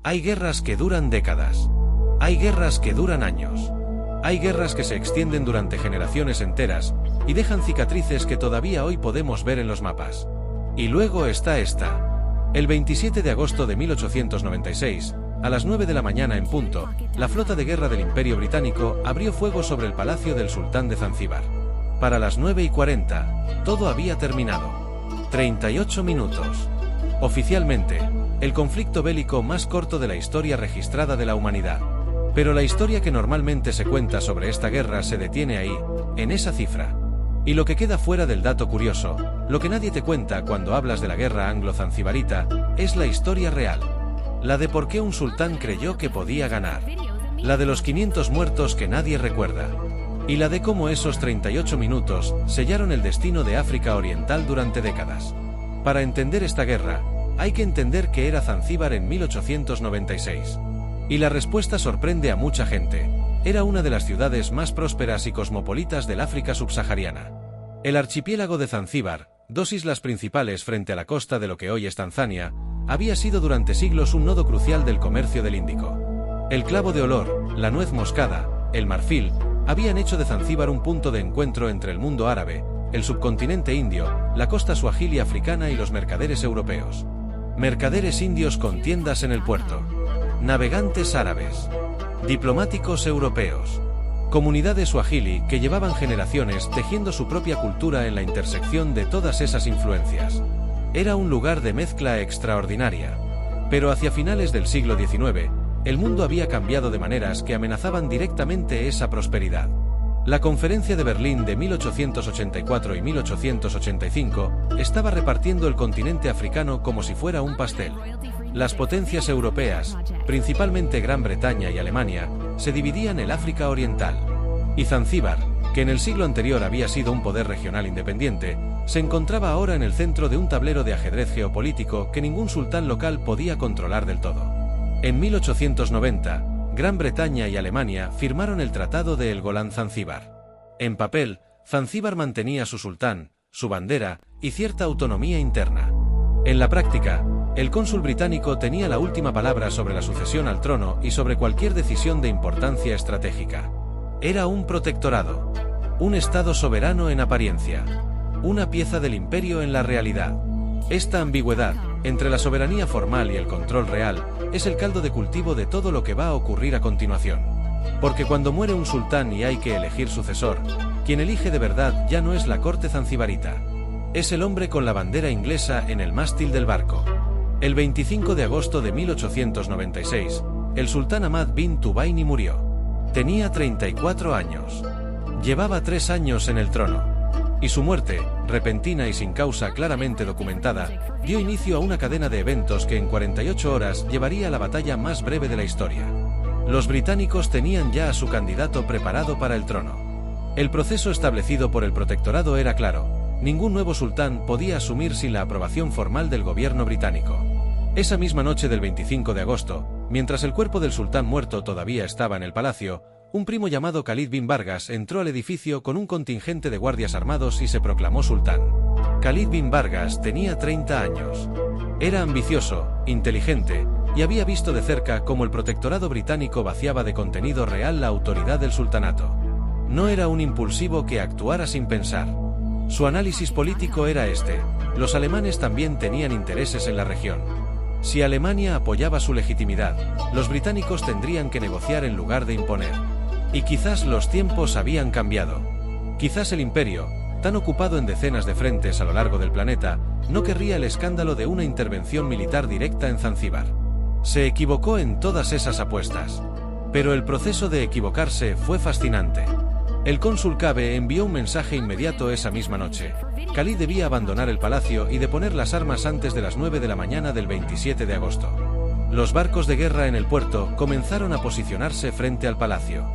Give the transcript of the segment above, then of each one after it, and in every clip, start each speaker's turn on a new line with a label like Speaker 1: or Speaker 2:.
Speaker 1: Hay guerras que duran décadas. Hay guerras que duran años. Hay guerras que se extienden durante generaciones enteras y dejan cicatrices que todavía hoy podemos ver en los mapas. Y luego está esta. El 27 de agosto de 1896, a las 9 de la mañana en punto, la flota de guerra del Imperio Británico abrió fuego sobre el palacio del sultán de Zanzíbar. Para las 9:40, todo había terminado. 38 minutos. Oficialmente, el conflicto bélico más corto de la historia registrada de la humanidad. Pero la historia que normalmente se cuenta sobre esta guerra se detiene ahí, en esa cifra. Y lo que queda fuera del dato curioso, lo que nadie te cuenta cuando hablas de la guerra anglo-zanzibarita, es la historia real. La de por qué un sultán creyó que podía ganar. La de los 500 muertos que nadie recuerda. Y la de cómo esos 38 minutos sellaron el destino de África Oriental durante décadas. Para entender esta guerra, hay que entender qué era Zanzíbar en 1896. Y la respuesta sorprende a mucha gente. Era una de las ciudades más prósperas y cosmopolitas del África subsahariana. El archipiélago de Zanzíbar, dos islas principales frente a la costa de lo que hoy es Tanzania, había sido durante siglos un nodo crucial del comercio del Índico. El clavo de olor, la nuez moscada, el marfil, habían hecho de Zanzíbar un punto de encuentro entre el mundo árabe, el subcontinente indio, la costa suajili africana y los mercaderes europeos. Mercaderes indios con tiendas en el puerto. Navegantes árabes. Diplomáticos europeos. Comunidades suajili que llevaban generaciones tejiendo su propia cultura en la intersección de todas esas influencias. Era un lugar de mezcla extraordinaria. Pero hacia finales del siglo XIX, el mundo había cambiado de maneras que amenazaban directamente esa prosperidad. La Conferencia de Berlín de 1884 y 1885 estaba repartiendo el continente africano como si fuera un pastel. Las potencias europeas, principalmente Gran Bretaña y Alemania, se dividían el África Oriental. Y Zanzíbar, que en el siglo anterior había sido un poder regional independiente, se encontraba ahora en el centro de un tablero de ajedrez geopolítico que ningún sultán local podía controlar del todo. En 1890, Gran Bretaña y Alemania firmaron el Tratado de El Golán-Zanzíbar. En papel, Zanzíbar mantenía su sultán, su bandera y cierta autonomía interna. En la práctica, el cónsul británico tenía la última palabra sobre la sucesión al trono y sobre cualquier decisión de importancia estratégica. Era un protectorado, un estado soberano en apariencia, una pieza del imperio en la realidad. Esta ambigüedad, entre la soberanía formal y el control real, es el caldo de cultivo de todo lo que va a ocurrir a continuación. Porque cuando muere un sultán y hay que elegir sucesor, quien elige de verdad ya no es la corte zanzibarita. Es el hombre con la bandera inglesa en el mástil del barco. El 25 de agosto de 1896, el sultán Ahmad bin Tubaini murió. Tenía 34 años. Llevaba 3 años en el trono. Y su muerte, repentina y sin causa claramente documentada, dio inicio a una cadena de eventos que en 48 horas llevaría a la batalla más breve de la historia. Los británicos tenían ya a su candidato preparado para el trono. El proceso establecido por el protectorado era claro: ningún nuevo sultán podía asumir sin la aprobación formal del gobierno británico. Esa misma noche del 25 de agosto, mientras el cuerpo del sultán muerto todavía estaba en el palacio, un primo llamado Khalid bin Vargas entró al edificio con un contingente de guardias armados y se proclamó sultán. Khalid bin Vargas tenía 30 años. Era ambicioso, inteligente, y había visto de cerca cómo el protectorado británico vaciaba de contenido real la autoridad del sultanato. No era un impulsivo que actuara sin pensar. Su análisis político era este: los alemanes también tenían intereses en la región. Si Alemania apoyaba su legitimidad, los británicos tendrían que negociar en lugar de imponer. Y quizás los tiempos habían cambiado. Quizás el imperio, tan ocupado en decenas de frentes a lo largo del planeta, no querría el escándalo de una intervención militar directa en Zanzíbar. Se equivocó en todas esas apuestas. Pero el proceso de equivocarse fue fascinante. El cónsul Cabe envió un mensaje inmediato esa misma noche. Khalid debía abandonar el palacio y deponer las armas antes de las 9 de la mañana del 27 de agosto. Los barcos de guerra en el puerto comenzaron a posicionarse frente al palacio.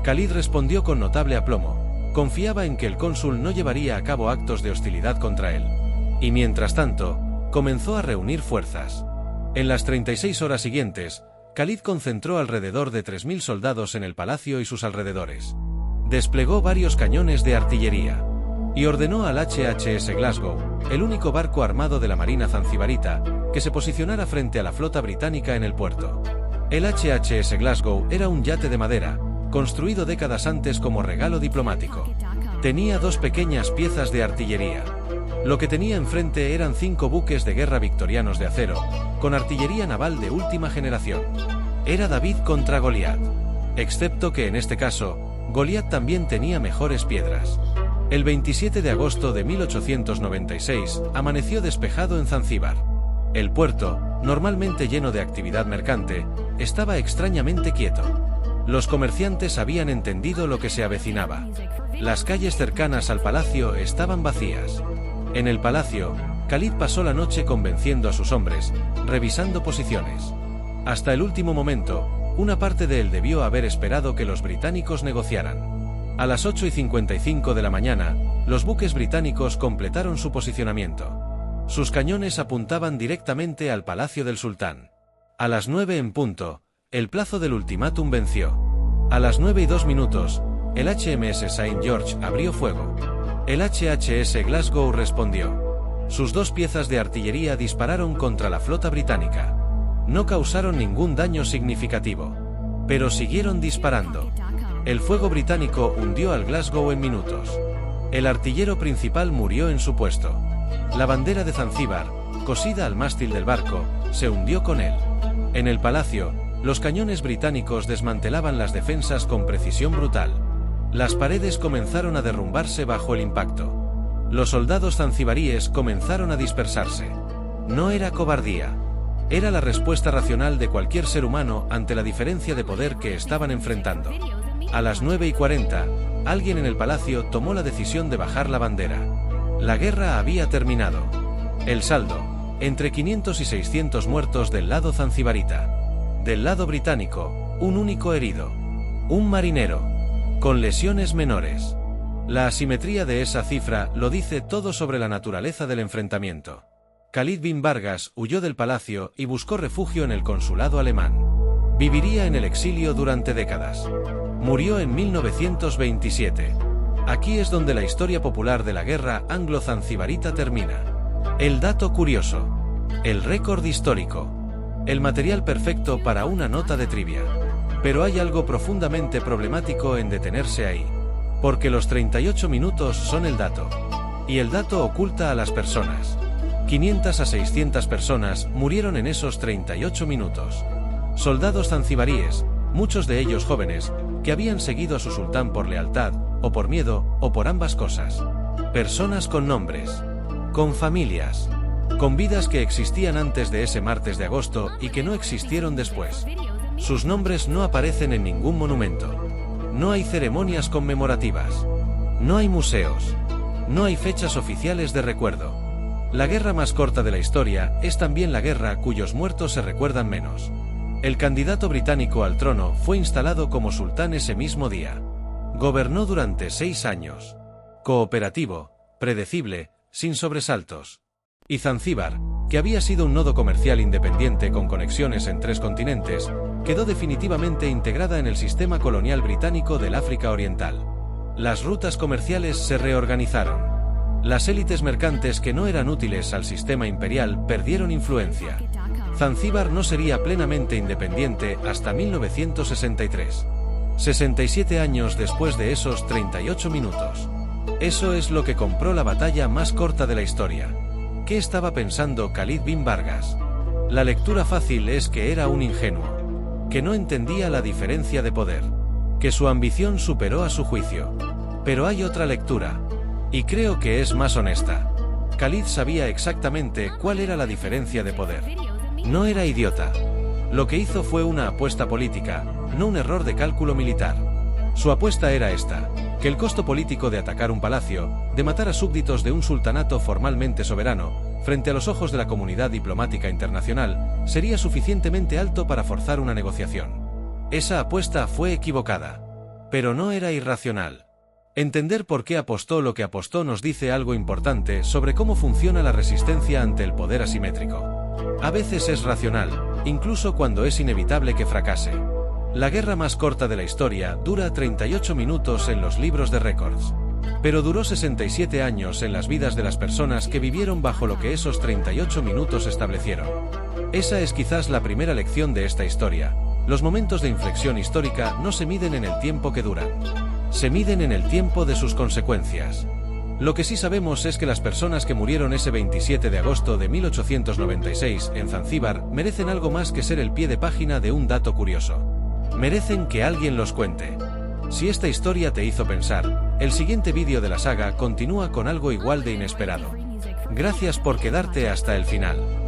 Speaker 1: Khalid respondió con notable aplomo. Confiaba en que el cónsul no llevaría a cabo actos de hostilidad contra él. Y mientras tanto, comenzó a reunir fuerzas. En las 36 horas siguientes, Khalid concentró alrededor de 3.000 soldados en el palacio y sus alrededores. Desplegó varios cañones de artillería. Y ordenó al HHS Glasgow, el único barco armado de la marina zanzibarita, que se posicionara frente a la flota británica en el puerto. El HHS Glasgow era un yate de madera, construido décadas antes como regalo diplomático. Tenía 2 pequeñas piezas de artillería. Lo que tenía enfrente eran 5 buques de guerra victorianos de acero, con artillería naval de última generación. Era David contra Goliat. Excepto que en este caso, Goliat también tenía mejores piedras. El 27 de agosto de 1896, amaneció despejado en Zanzíbar. El puerto, normalmente lleno de actividad mercante, estaba extrañamente quieto. Los comerciantes habían entendido lo que se avecinaba. Las calles cercanas al palacio estaban vacías. En el palacio, Khalid pasó la noche convenciendo a sus hombres, revisando posiciones. Hasta el último momento, una parte de él debió haber esperado que los británicos negociaran. A las 8:55 de la mañana, los buques británicos completaron su posicionamiento. Sus cañones apuntaban directamente al palacio del sultán. A las 9 en punto, el plazo del ultimátum venció. A las 9:02, el HMS St. George abrió fuego. El HHS Glasgow respondió. Sus 2 piezas de artillería dispararon contra la flota británica. No causaron ningún daño significativo. Pero siguieron disparando. El fuego británico hundió al Glasgow en minutos. El artillero principal murió en su puesto. La bandera de Zanzíbar, cosida al mástil del barco, se hundió con él. En el palacio, los cañones británicos desmantelaban las defensas con precisión brutal. Las paredes comenzaron a derrumbarse bajo el impacto. Los soldados zanzibaríes comenzaron a dispersarse. No era cobardía. Era la respuesta racional de cualquier ser humano ante la diferencia de poder que estaban enfrentando. A las 9:40, alguien en el palacio tomó la decisión de bajar la bandera. La guerra había terminado. El saldo, entre 500 y 600 muertos del lado zanzibarita. Del lado británico, un único herido. Un marinero. Con lesiones menores. La asimetría de esa cifra lo dice todo sobre la naturaleza del enfrentamiento. Khalid bin Vargas huyó del palacio y buscó refugio en el consulado alemán. Viviría en el exilio durante décadas. Murió en 1927. Aquí es donde la historia popular de la guerra anglo-zanzibarita termina. El dato curioso. El récord histórico. El material perfecto para una nota de trivia. Pero hay algo profundamente problemático en detenerse ahí. Porque los 38 minutos son el dato. Y el dato oculta a las personas. 500 a 600 personas murieron en esos 38 minutos. Soldados zanzibaríes, muchos de ellos jóvenes, que habían seguido a su sultán por lealtad, o por miedo, o por ambas cosas. Personas con nombres. Con familias. Con vidas que existían antes de ese martes de agosto y que no existieron después. Sus nombres no aparecen en ningún monumento. No hay ceremonias conmemorativas. No hay museos. No hay fechas oficiales de recuerdo. La guerra más corta de la historia es también la guerra cuyos muertos se recuerdan menos. El candidato británico al trono fue instalado como sultán ese mismo día. Gobernó durante 6 años. Cooperativo, predecible, sin sobresaltos. Y Zanzíbar, que había sido un nodo comercial independiente con conexiones en 3 continentes, quedó definitivamente integrada en el sistema colonial británico del África Oriental. Las rutas comerciales se reorganizaron. Las élites mercantes que no eran útiles al sistema imperial perdieron influencia. Zanzíbar no sería plenamente independiente hasta 1963. 67 años después de esos 38 minutos. Eso es lo que compró la batalla más corta de la historia. ¿Qué estaba pensando Khalid bin Vargas? La lectura fácil es que era un ingenuo. Que no entendía la diferencia de poder. Que su ambición superó a su juicio. Pero hay otra lectura. Y creo que es más honesta. Khalid sabía exactamente cuál era la diferencia de poder. No era idiota. Lo que hizo fue una apuesta política, no un error de cálculo militar. Su apuesta era esta, que el costo político de atacar un palacio, de matar a súbditos de un sultanato formalmente soberano, frente a los ojos de la comunidad diplomática internacional, sería suficientemente alto para forzar una negociación. Esa apuesta fue equivocada. Pero no era irracional. Entender por qué apostó lo que apostó nos dice algo importante sobre cómo funciona la resistencia ante el poder asimétrico. A veces es racional, incluso cuando es inevitable que fracase. La guerra más corta de la historia dura 38 minutos en los libros de récords. Pero duró 67 años en las vidas de las personas que vivieron bajo lo que esos 38 minutos establecieron. Esa es quizás la primera lección de esta historia. Los momentos de inflexión histórica no se miden en el tiempo que duran. Se miden en el tiempo de sus consecuencias. Lo que sí sabemos es que las personas que murieron ese 27 de agosto de 1896 en Zanzíbar merecen algo más que ser el pie de página de un dato curioso. Merecen que alguien los cuente. Si esta historia te hizo pensar, el siguiente vídeo de la saga continúa con algo igual de inesperado. Gracias por quedarte hasta el final.